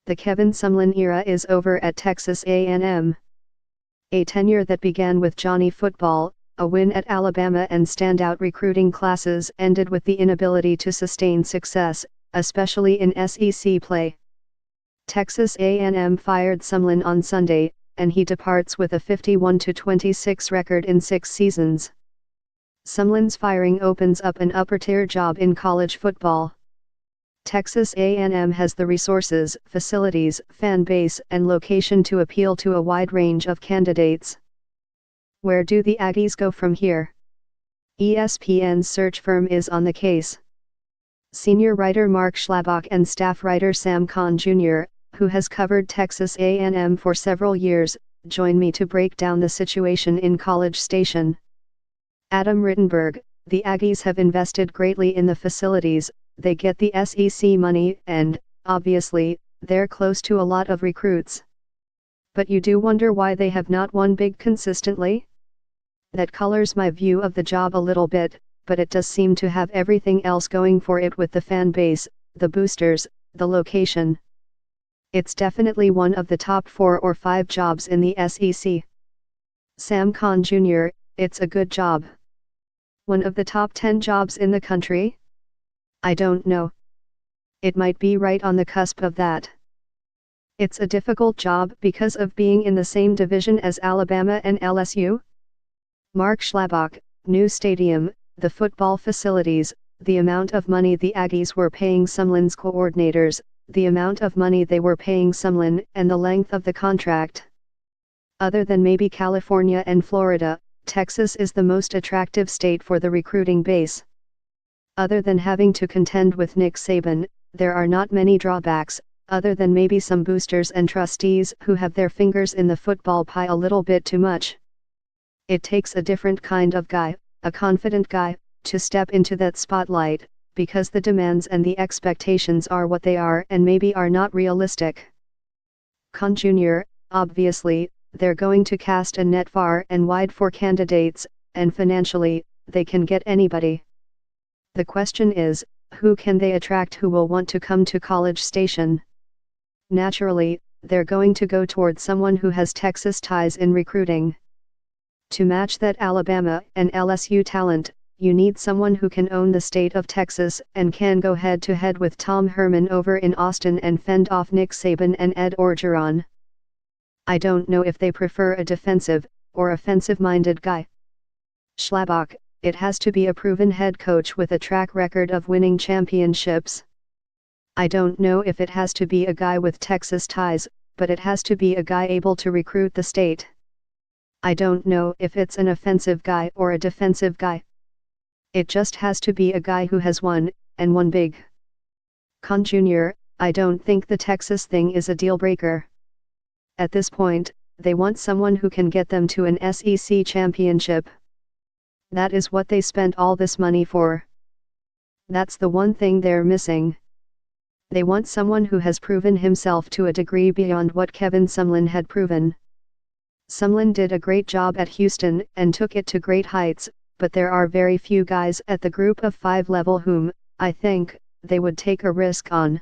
The Kevin Sumlin era is over at Texas A&M. A tenure that began with Johnny Football, a win at Alabama and standout recruiting classes ended with the inability to sustain success, especially in SEC play. Texas A&M fired Sumlin on Sunday, and he departs with a 51-26 record in 6 seasons. Sumlin's firing opens up an upper-tier job in college football. Texas A&M has the resources, facilities, fan base, and location to appeal to a wide range of candidates. Where do the Aggies go from here? ESPN's search firm is on the case. Senior writer Mark Schlabach and staff writer Sam Kahn Jr., who has covered Texas A&M for several years, join me to break down the situation in College Station. Adam Rittenberg: the Aggies have invested greatly in the facilities, they get the SEC money, and, obviously, they're close to a lot of recruits. But you do wonder why they have not won big consistently? That colors my view of the job a little bit, but it does seem to have everything else going for it with the fan base, the boosters, the location. It's definitely one of the top 4 or 5 jobs in the SEC. Sam Kahn Jr.: it's a good job. One of the top 10 jobs in the country? I don't know. It might be right on the cusp of that. It's a difficult job because of being in the same division as Alabama and LSU. Mark Schlabach: new stadium, the football facilities, the amount of money the Aggies were paying Sumlin's coordinators, the amount of money they were paying Sumlin, and the length of the contract. Other than maybe California and Florida, Texas is the most attractive state for the recruiting base. Other than having to contend with Nick Saban, there are not many drawbacks, other than maybe some boosters and trustees who have their fingers in the football pie a little bit too much. It takes a different kind of guy, a confident guy, to step into that spotlight, because the demands and the expectations are what they are and maybe are not realistic. Kahn Jr.: obviously, they're going to cast a net far and wide for candidates, and financially, they can get anybody. The question is, who can they attract who will want to come to College Station? Naturally, they're going to go toward someone who has Texas ties in recruiting. To match that Alabama and LSU talent, you need someone who can own the state of Texas and can go head-to-head with Tom Herman over in Austin and fend off Nick Saban and Ed Orgeron. I don't know if they prefer a defensive, or offensive-minded guy. Schlabach: it has to be a proven head coach with a track record of winning championships. I don't know if it has to be a guy with Texas ties, but it has to be a guy able to recruit the state. I don't know if it's an offensive guy or a defensive guy. It just has to be a guy who has won, and won big. Kahn Jr.: I don't think the Texas thing is a deal breaker. At this point, they want someone who can get them to an SEC championship. That is what they spent all this money for. That's the one thing they're missing. They want someone who has proven himself to a degree beyond what Kevin Sumlin had proven. Sumlin did a great job at Houston and took it to great heights, but there are very few guys at the group of 5 level whom, I think, they would take a risk on.